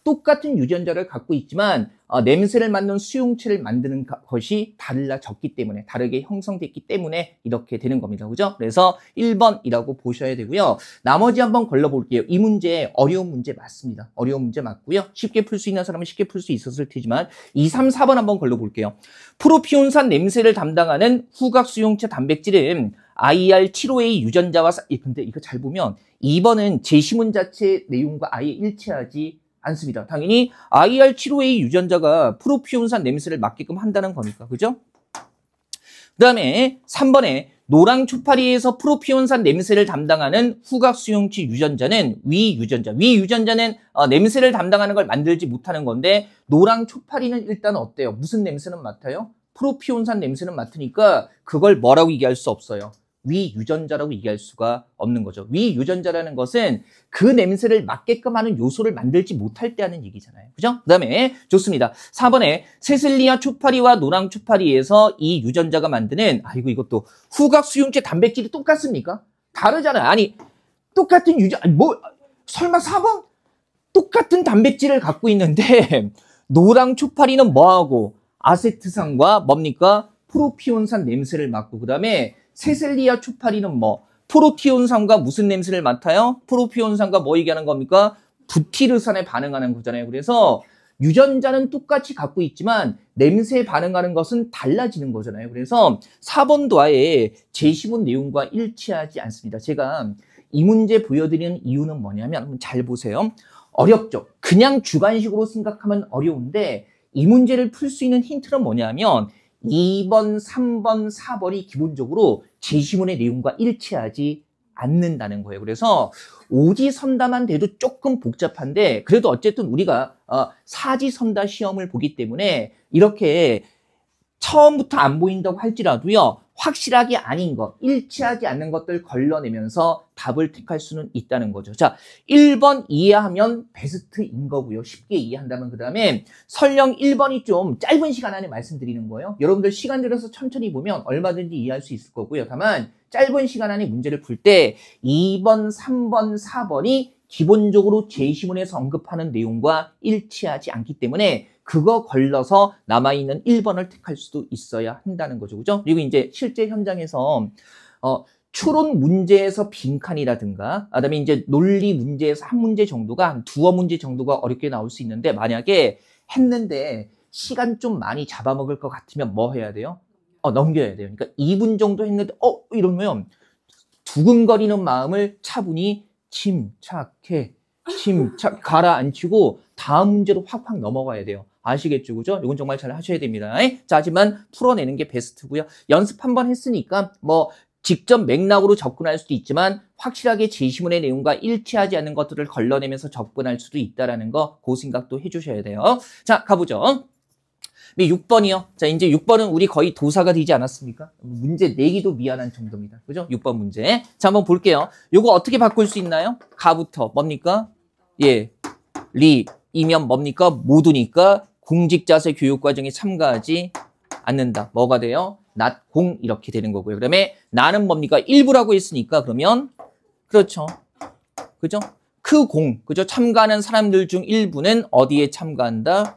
똑같은 유전자를 갖고 있지만 냄새를 맡는 수용체를 만드는 것이 달라졌기 때문에 다르게 형성됐기 때문에 이렇게 되는 겁니다. 그죠? 그래서 1번이라고 보셔야 되고요. 나머지 한번 걸러볼게요. 이 문제 어려운 문제 맞습니다. 어려운 문제 맞고요. 쉽게 풀 수 있는 사람은 쉽게 풀 수 있었을 테지만 2, 3, 4번 한번 걸러볼게요. 프로피온산 냄새를 담당하는 후각 수용체 단백질은 IR75A 유전자와 근데 이거 잘 보면 2번은 제시문 자체 내용과 아예 일치하지 않습니다. 당연히 IR75A 유전자가 프로피온산 냄새를 맡게끔 한다는 거니까. 그죠? 그 다음에 3번에 노랑 초파리에서 프로피온산 냄새를 담당하는 후각 수용체 유전자는 위 유전자는 냄새를 담당하는 걸 만들지 못하는 건데 노랑 초파리는 일단 어때요? 무슨 냄새는 맡아요? 프로피온산 냄새는 맡으니까 그걸 뭐라고 얘기할 수 없어요. 위 유전자라고 얘기할 수가 없는 거죠. 위 유전자라는 것은 그 냄새를 맡게끔 하는 요소를 만들지 못할 때 하는 얘기잖아요. 그죠? 그 다음에 좋습니다. 4번에 세셀리아 초파리와 노랑 초파리에서 이 유전자가 만드는 이것도 후각 수용체 단백질이 똑같습니까? 다르잖아요. 아니 똑같은 설마 4번? 똑같은 단백질을 갖고 있는데 노랑 초파리는 뭐하고 아세트산과 뭡니까? 프로피온산 냄새를 맡고 그 다음에 세셀리아 초파리는 프로티온산과 무슨 냄새를 맡아요? 프로피온산과 뭐 얘기하는 겁니까? 부티르산에 반응하는 거잖아요. 그래서 유전자는 똑같이 갖고 있지만 냄새에 반응하는 것은 달라지는 거잖아요. 그래서 4번도 아예 제시문 내용과 일치하지 않습니다. 제가 이 문제 보여드리는 이유는 뭐냐면 한번 잘 보세요. 어렵죠? 그냥 주관식으로 생각하면 어려운데 이 문제를 풀 수 있는 힌트는 뭐냐면 2번, 3번, 4번이 기본적으로 제시문의 내용과 일치하지 않는다는 거예요. 그래서 오지선다만 돼도 조금 복잡한데 그래도 어쨌든 우리가 사지선다 시험을 보기 때문에 이렇게 처음부터 안 보인다고 할지라도요. 확실하게 아닌 것, 일치하지 않는 것들 걸러내면서 답을 택할 수는 있다는 거죠. 자, 1번 이해하면 베스트인 거고요. 쉽게 이해한다면 그 다음에 설령 1번이 좀 짧은 시간 안에 말씀드리는 거예요. 여러분들 시간 들여서 천천히 보면 얼마든지 이해할 수 있을 거고요. 다만 짧은 시간 안에 문제를 풀 때 2번, 3번, 4번이 기본적으로 제시문에서 언급하는 내용과 일치하지 않기 때문에 그거 걸러서 남아있는 1번을 택할 수도 있어야 한다는 거죠. 그죠? 그리고 이제 실제 현장에서 추론 문제에서 빈칸이라든가 그다음에 이제 논리 문제에서 한 문제 정도가 한 두어 문제 정도가 어렵게 나올 수 있는데 만약에 했는데 시간 좀 많이 잡아먹을 것 같으면 뭐 해야 돼요? 넘겨야 돼요. 그러니까 2분 정도 했는데 이러면 두근거리는 마음을 차분히 침착 가라앉히고 다음 문제로 확 넘어가야 돼요. 아시겠죠? 그죠? 이건 정말 잘 하셔야 됩니다. 자, 하지만 풀어내는 게 베스트고요. 연습 한번 했으니까 뭐 직접 맥락으로 접근할 수도 있지만 확실하게 제시문의 내용과 일치하지 않는 것들을 걸러내면서 접근할 수도 있다는 거, 그 생각도 해주셔야 돼요. 자, 가보죠. 6번이요. 자, 이제 6번은 우리 거의 도사가 되지 않았습니까? 문제 내기도 미안한 정도입니다. 그죠? 6번 문제. 자, 한번 볼게요. 요거 어떻게 바꿀 수 있나요? 가부터 뭡니까? 예, 이면 뭡니까? 모두니까 공직자세 교육과정에 참가하지 않는다. 뭐가 돼요? 공 이렇게 되는 거고요. 그다음에 나는 뭡니까? 일부라고 했으니까 그러면 그렇죠. 그죠? 그죠? 참가하는 사람들 중 일부는 어디에 참가한다?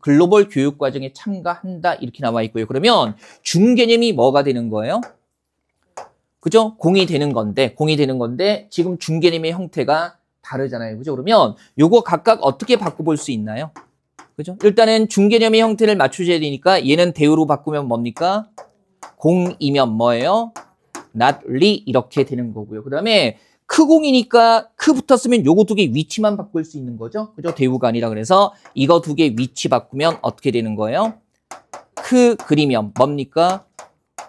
글로벌 교육과정에 참가한다. 이렇게 나와 있고요. 그러면 중개념이 뭐가 되는 거예요? 그죠? 공이 되는 건데 지금 중개념의 형태가 다르잖아요. 그죠? 그러면 요거 각각 어떻게 바꿔볼 수 있나요? 그죠? 일단은 중개념의 형태를 맞추셔야 되니까 얘는 대우로 바꾸면 뭡니까? 공이면 뭐예요? notly 이렇게 되는 거고요. 그 다음에 크공이니까 크 붙었으면 요거 두 개 위치만 바꿀 수 있는 거죠. 그죠? 대우가 아니라 그래서 이거 두 개 위치 바꾸면 어떻게 되는 거예요? 그리면 뭡니까?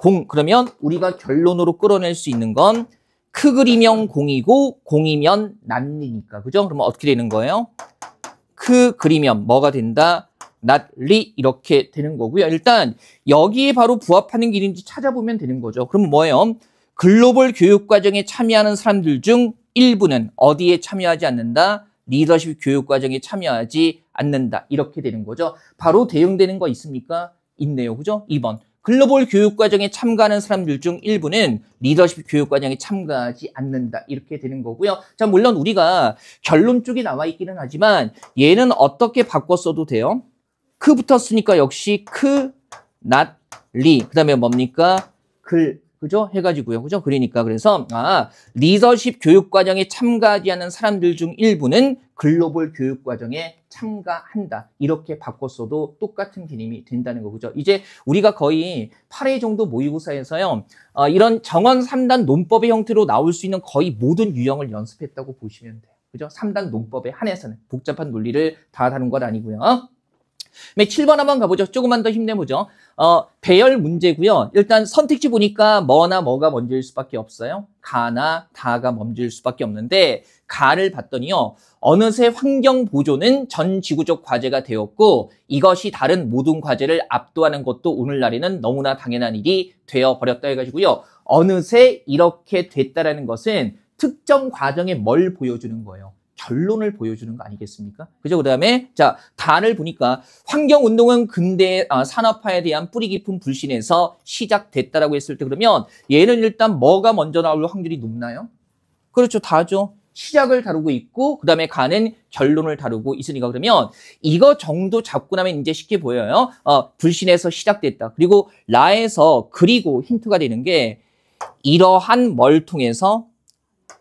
공. 그러면 우리가 결론으로 끌어낼 수 있는 건 그리면 공이고 공이면 notly니까. 그죠? 그러면 어떻게 되는 거예요? 그리면 뭐가 된다? notly 이렇게 되는 거고요. 일단 여기에 바로 부합하는 길인지 찾아보면 되는 거죠. 그럼 뭐예요? 글로벌 교육과정에 참여하는 사람들 중 일부는 어디에 참여하지 않는다? 리더십 교육과정에 참여하지 않는다. 이렇게 되는 거죠. 바로 대응되는 거 있습니까? 있네요. 그죠? 2번. 글로벌 교육과정에 참가하는 사람들 중 일부는 리더십 교육과정에 참가하지 않는다. 이렇게 되는 거고요. 자, 물론 우리가 결론 쪽에 나와 있기는 하지만 얘는 어떻게 바꿨어도 돼요? 크 붙었으니까 역시 notly. 그 다음에 뭡니까? 그죠? 해가지고요. 그죠? 그러니까 그래서 리더십 교육과정에 참가하지 않는 사람들 중 일부는 글로벌 교육과정에 참가한다. 이렇게 바꿨어도 똑같은 개념이 된다는 거죠. 이제 우리가 거의 8회 정도 모의고사에서요. 이런 정원 3단 논법의 형태로 나올 수 있는 거의 모든 유형을 연습했다고 보시면 돼요. 그죠? 3단 논법에 한해서는 복잡한 논리를 다 다룬 건 아니고요. 7번 한번 가보죠. 조금만 더 힘내보죠. 배열 문제고요. 일단 선택지 보니까 뭐나 뭐가 먼저일 수밖에 없어요. 가나 다가 먼저일 수밖에 없는데 가를 봤더니요. 어느새 환경 보존은 전 지구적 과제가 되었고 이것이 다른 모든 과제를 압도하는 것도 오늘날에는 너무나 당연한 일이 되어버렸다 해가지고요. 어느새 이렇게 됐다라는 것은 특정 과정에 뭘 보여주는 거예요? 결론을 보여주는 거 아니겠습니까? 그죠? 그 다음에, 자, 단을 보니까 환경운동은 근대 산업화에 대한 뿌리 깊은 불신에서 시작됐다라고 했을 때 그러면 얘는 일단 뭐가 먼저 나올 확률이 높나요? 그렇죠. 다죠. 시작을 다루고 있고, 그 다음에 가는 결론을 다루고 있으니까 그러면 이거 정도 잡고 나면 이제 쉽게 보여요. 불신에서 시작됐다. 그리고 라에서 그리고 힌트가 되는 게 이러한 뭘 통해서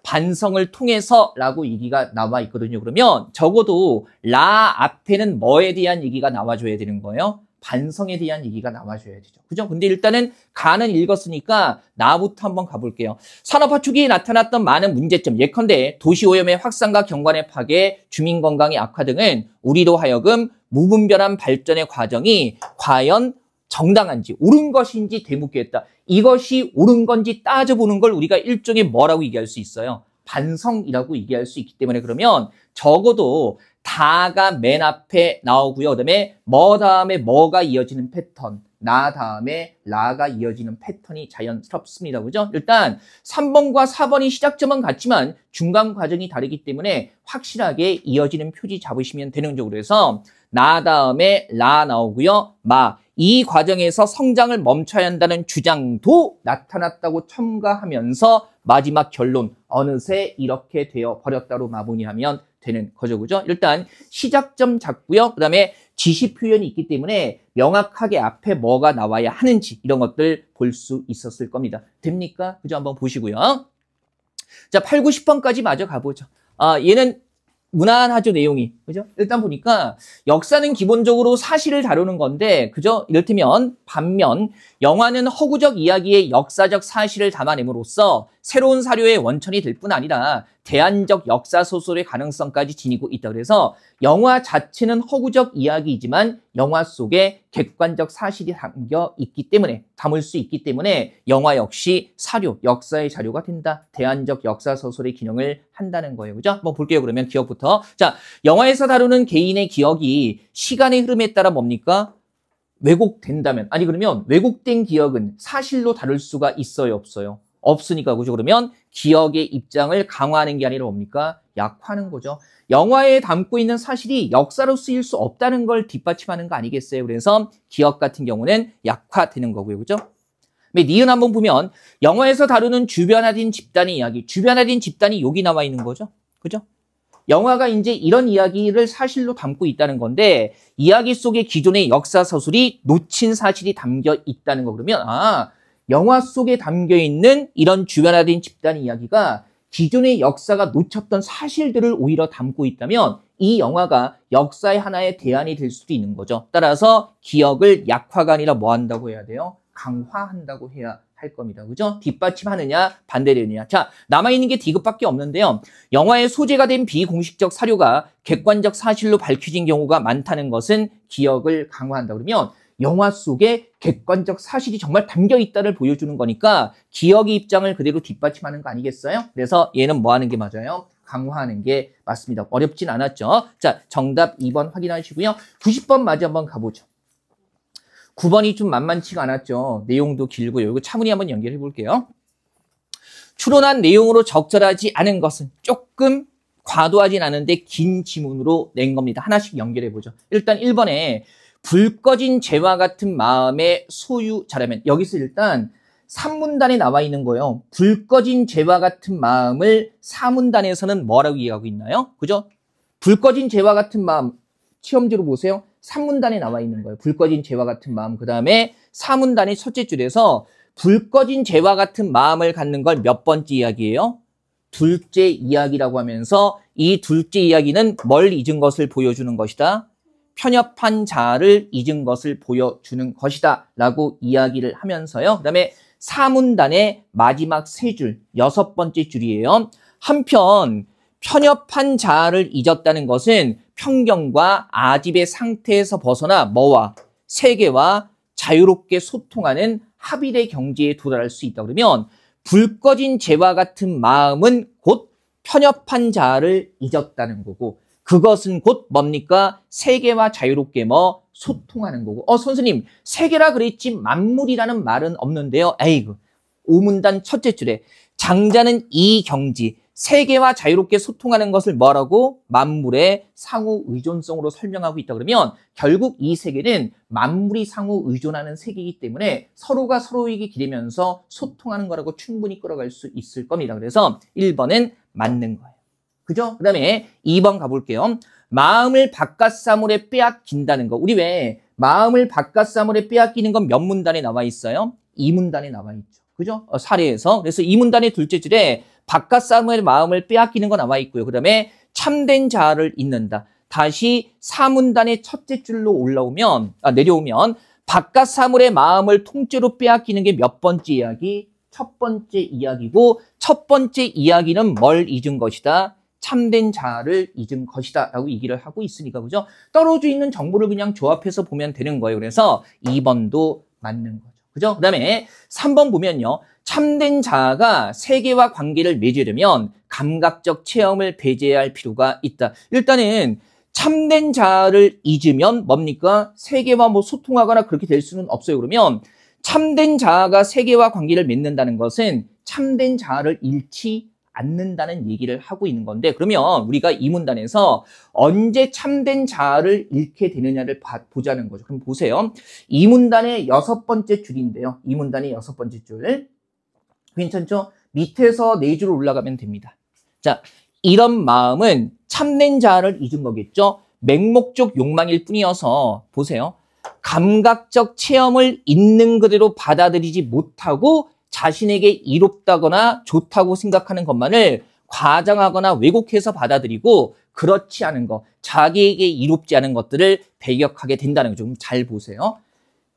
반성을 통해서라고 얘기가 나와 있거든요. 그러면 적어도 라 앞에는 뭐에 대한 얘기가 나와줘야 되는 거예요? 반성에 대한 얘기가 나와줘야 되죠. 그죠? 근데 일단은 가는 읽었으니까 나부터 한번 가볼게요. 산업화 초기에 나타났던 많은 문제점, 예컨대 도시오염의 확산과 경관의 파괴, 주민건강의 악화 등은 우리로 하여금 무분별한 발전의 과정이 과연 정당한지 옳은 것인지 되묻게 했다. 이것이 옳은 건지 따져보는 걸 우리가 일종의 뭐라고 얘기할 수 있어요? 반성이라고 얘기할 수 있기 때문에 그러면 적어도 다가 맨 앞에 나오고요. 그다음에 뭐 다음에 뭐가 이어지는 패턴, 나 다음에 라가 이어지는 패턴이 자연스럽습니다. 그죠? 일단 3번과 4번이 시작점은 같지만 중간 과정이 다르기 때문에 확실하게 이어지는 표지 잡으시면 되는 거죠. 그래서 나 다음에 라 나오고요. 이 과정에서 성장을 멈춰야 한다는 주장도 나타났다고 첨가하면서 마지막 결론 어느새 이렇게 되어 버렸다로 마무리하면 되는 거죠. 그죠? 일단 시작점 잡고요. 그 다음에 지시 표현이 있기 때문에 명확하게 앞에 뭐가 나와야 하는지 이런 것들 볼 수 있었을 겁니다. 됩니까? 그죠? 한번 보시고요. 자, 8, 9, 10번까지 마저 가보죠. 얘는 무난하죠, 내용이. 그죠? 일단 보니까 역사는 기본적으로 사실을 다루는 건데, 그죠? 이를테면, 반면, 영화는 허구적 이야기의 역사적 사실을 담아냄으로써 새로운 사료의 원천이 될 뿐 아니라 대안적 역사 소설의 가능성까지 지니고 있다. 그래서 영화 자체는 허구적 이야기이지만 영화 속에 객관적 사실이 담을 수 있기 때문에 영화 역시 사료, 역사의 자료가 된다. 대안적 역사 소설의 기능을 한다는 거예요. 그죠? 한번 볼게요. 그러면 기억부터. 자, 영화에서 다루는 개인의 기억이 시간의 흐름에 따라 뭡니까? 왜곡된다면, 아니 그러면 왜곡된 기억은 사실로 다룰 수가 있어요, 없어요? 없으니까. 그죠? 그러면 기억의 입장을 강화하는 게 아니라 뭡니까? 약화하는 거죠. 영화에 담고 있는 사실이 역사로 쓰일 수 없다는 걸 뒷받침하는 거 아니겠어요? 그래서 기억 같은 경우는 약화되는 거고요. 그죠? 니은 한번 보면 영화에서 다루는 주변화된 집단의 이야기, 주변화된 집단이 여기 나와 있는 거죠. 그죠? 영화가 이제 이런 이야기를 사실로 담고 있다는 건데 이야기 속에 기존의 역사 서술이 놓친 사실이 담겨 있다는 거. 그러면 영화 속에 담겨 있는 이런 주변화된 집단 이야기가 기존의 역사가 놓쳤던 사실들을 오히려 담고 있다면 이 영화가 역사의 하나의 대안이 될 수도 있는 거죠. 따라서 기억을 약화가 아니라 뭐 한다고 해야 돼요? 강화한다고 해야 할 겁니다. 그죠? 뒷받침하느냐 반대되느냐. 자, 남아있는 게 D급밖에 없는데요. 영화의 소재가 된 비공식적 사료가 객관적 사실로 밝혀진 경우가 많다는 것은 기억을 강화한다. 그러면 영화 속에 객관적 사실이 정말 담겨 있다를 보여주는 거니까 기억의 입장을 그대로 뒷받침하는 거 아니겠어요? 그래서 얘는 뭐 하는 게 맞아요? 강화하는 게 맞습니다. 어렵진 않았죠? 자, 정답 2번 확인하시고요. 90번 맞이 한번 가보죠. 9번이 좀 만만치가 않았죠. 내용도 길고요. 이거 차분히 한번 연결해 볼게요. 추론한 내용으로 적절하지 않은 것은 조금 과도하진 않은데 긴 지문으로 낸 겁니다. 하나씩 연결해 보죠. 일단 1번에 불 꺼진 재와 같은 마음의 소유자라면, 여기서 일단 3문단에 나와 있는 거예요. 불 꺼진 재와 같은 마음을 4문단에서는 뭐라고 이해하고 있나요? 그죠? 불 꺼진 재와 같은 마음, 시험지로 보세요. 3문단에 나와 있는 거예요. 불 꺼진 재와 같은 마음. 그 다음에 4문단의 첫째 줄에서 불 꺼진 재와 같은 마음을 갖는 걸 몇 번째 이야기예요? 둘째 이야기라고 하면서 이 둘째 이야기는 뭘 잊은 것을 보여주는 것이다? 편협한 자아를 잊은 것을 보여주는 것이다 라고 이야기를 하면서요. 그 다음에 4문단의 마지막 세 줄, 6번째 줄이에요. 한편 편협한 자아를 잊었다는 것은 편견과 아집의 상태에서 벗어나 뭐와? 세계와 자유롭게 소통하는 합일의 경지에 도달할 수 있다. 그러면 불 꺼진 재와 같은 마음은 곧 편협한 자아를 잊었다는 거고, 그것은 곧 뭡니까? 세계와 자유롭게 소통하는 거고. 선생님, 세계라 그랬지 만물이라는 말은 없는데요. 에이그, 5문단 첫째 줄에 장자는 이 경지, 세계와 자유롭게 소통하는 것을 뭐라고? 만물의 상호 의존성으로 설명하고 있다. 그러면 결국 이 세계는 만물이 상호 의존하는 세계이기 때문에 서로가 서로에게 기대면서 소통하는 거라고 충분히 끌어갈 수 있을 겁니다. 그래서 1번은 맞는 거예요. 그죠? 그 다음에 2번 가볼게요. 마음을 바깥 사물에 빼앗긴다는 거. 우리 왜 마음을 바깥 사물에 빼앗기는 건 몇 문단에 나와 있어요? 2문단에 나와 있죠. 그죠? 사례에서. 그래서 2문단의 둘째 줄에 바깥 사물의 마음을 빼앗기는 거 나와 있고요. 그 다음에 참된 자아를 잊는다. 다시 4문단의 첫째 줄로 내려오면 바깥 사물의 마음을 통째로 빼앗기는 게 몇 번째 이야기? 첫 번째 이야기고, 첫 번째 이야기는 뭘 잊은 것이다? 참된 자아를 잊은 것이다 라고 얘기를 하고 있으니까, 그죠? 떨어져 있는 정보를 그냥 조합해서 보면 되는 거예요. 그래서 2번도 맞는 거죠. 그죠? 그 다음에 3번 보면요. 참된 자아가 세계와 관계를 맺으려면 감각적 체험을 배제해야 할 필요가 있다. 일단은 참된 자아를 잊으면 뭡니까? 세계와 소통하거나 그렇게 될 수는 없어요. 그러면 참된 자아가 세계와 관계를 맺는다는 것은 참된 자아를 잃지 않는다는 얘기를 하고 있는 건데, 그러면 우리가 이 문단에서 언제 참된 자아를 잃게 되느냐를 보자는 거죠. 그럼 보세요. 이 문단의 6번째 줄인데요. 이 문단의 6번째 줄. 괜찮죠? 밑에서 4줄 올라가면 됩니다. 자, 이런 마음은 참된 자아를 잊은 거겠죠? 맹목적 욕망일 뿐이어서 보세요. 감각적 체험을 있는 그대로 받아들이지 못하고 자신에게 이롭다거나 좋다고 생각하는 것만을 과장하거나 왜곡해서 받아들이고, 그렇지 않은 것, 자기에게 이롭지 않은 것들을 배격하게 된다는 거죠. 잘 보세요.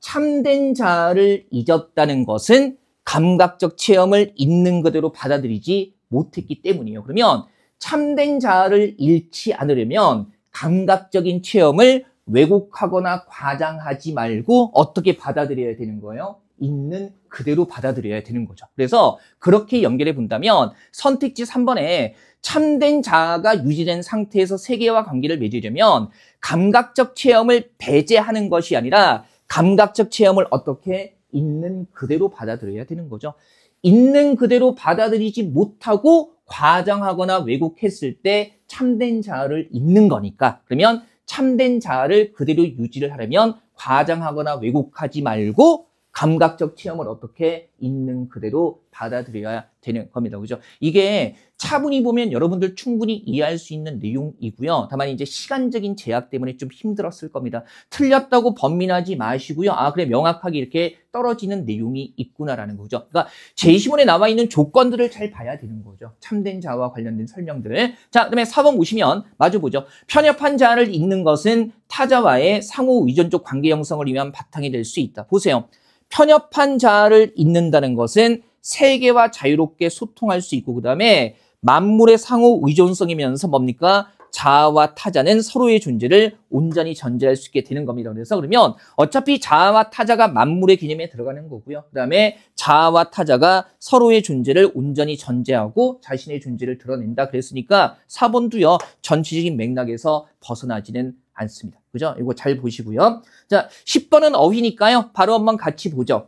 참된 자아를 잊었다는 것은 감각적 체험을 있는 그대로 받아들이지 못했기 때문이에요. 그러면 참된 자아를 잃지 않으려면 감각적인 체험을 왜곡하거나 과장하지 말고 어떻게 받아들여야 되는 거예요? 있는 그대로 받아들여야 되는 거죠. 그래서 그렇게 연결해 본다면 선택지 3번에 참된 자아가 유지된 상태에서 세계와 관계를 맺으려면 감각적 체험을 배제하는 것이 아니라 감각적 체험을 어떻게 있는 그대로 받아들여야 되는 거죠. 있는 그대로 받아들이지 못하고 과장하거나 왜곡했을 때 참된 자아를 잊는 거니까, 그러면 참된 자아를 그대로 유지를 하려면 과장하거나 왜곡하지 말고 감각적 체험을 어떻게 있는 그대로 받아들여야 되는 겁니다. 그죠? 이게 차분히 보면 여러분들 충분히 이해할 수 있는 내용이고요. 다만 이제 시간적인 제약 때문에 좀 힘들었을 겁니다. 틀렸다고 번민하지 마시고요. 아, 그래, 명확하게 이렇게 떨어지는 내용이 있구나라는 거죠. 그러니까 제시문에 나와 있는 조건들을 잘 봐야 되는 거죠. 참된 자와 관련된 설명들을. 자, 그다음에 4번 보시면 마주 보죠. 편협한 자아를 잊는 것은 타자와의 상호 의존적 관계 형성을 위한 바탕이 될 수 있다. 보세요. 편협한 자아를 잊는다는 것은 세계와 자유롭게 소통할 수 있고, 그 다음에 만물의 상호 의존성이면서 뭡니까? 자아와 타자는 서로의 존재를 온전히 전제할 수 있게 되는 겁니다. 그래서 그러면 어차피 자아와 타자가 만물의 개념에 들어가는 거고요. 그 다음에 자아와 타자가 서로의 존재를 온전히 전제하고 자신의 존재를 드러낸다. 그랬으니까 4번도요. 전체적인 맥락에서 벗어나지는 않습니다. 그죠? 이거 잘 보시고요. 자, 10번은 어휘니까요. 바로 한번 같이 보죠.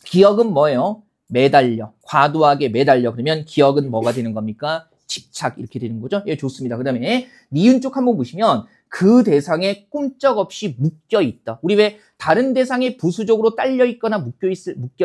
기억은 뭐예요? 매달려. 과도하게 매달려. 그러면 기억은 뭐가 되는 겁니까? 집착 이렇게 되는 거죠. 예, 좋습니다. 그 다음에 니은 쪽 한번 보시면 그 대상에 꼼짝없이 묶여 있다. 우리 왜 다른 대상에 부수적으로 딸려 있거나 묶여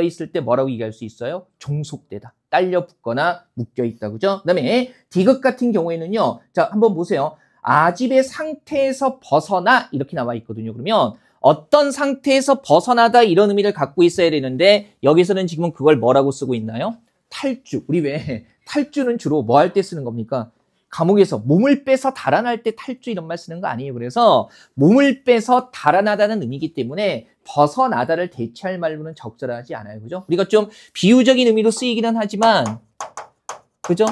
있을 때 뭐라고 얘기할 수 있어요? 종속되다. 딸려 붙거나 묶여 있다. 그죠? 그 다음에 디귿 같은 경우에는요. 자, 한번 보세요. 아집의 상태에서 벗어나 이렇게 나와 있거든요. 그러면 어떤 상태에서 벗어나다 이런 의미를 갖고 있어야 되는데 여기서는 지금 그걸 뭐라고 쓰고 있나요? 탈주. 우리 왜 탈주는 주로 뭐 할 때 쓰는 겁니까? 감옥에서 몸을 빼서 달아날 때 탈주 이런 말 쓰는 거 아니에요. 그래서 몸을 빼서 달아나다는 의미이기 때문에 벗어나다를 대체할 말로는 적절하지 않아요. 그죠? 우리가 좀 비유적인 의미로 쓰이기는 하지만 그죠?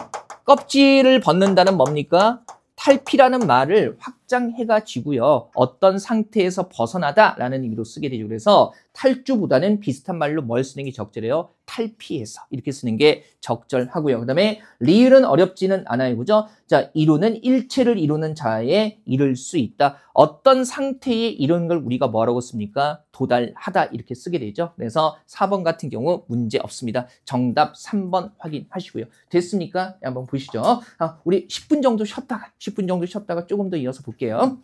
껍질을 벗는다는 뭡니까? 탈피라는 말을 확장해가지고요. 어떤 상태에서 벗어나다라는 의미로 쓰게 되죠. 그래서 탈주보다는 비슷한 말로 뭘 쓰는 게 적절해요? 탈피해서 이렇게 쓰는 게 적절하고요. 그 다음에 리을은 어렵지는 않아요. 그죠? 자, 이루는 일체를 이루는 자에 이룰 수 있다. 어떤 상태에 이런 걸 우리가 뭐라고 씁니까? 도달하다 이렇게 쓰게 되죠. 그래서 4번 같은 경우 문제 없습니다. 정답 3번 확인하시고요. 됐습니까? 한번 보시죠. 우리 10분 정도 쉬었다가 조금 더 이어서 볼게요.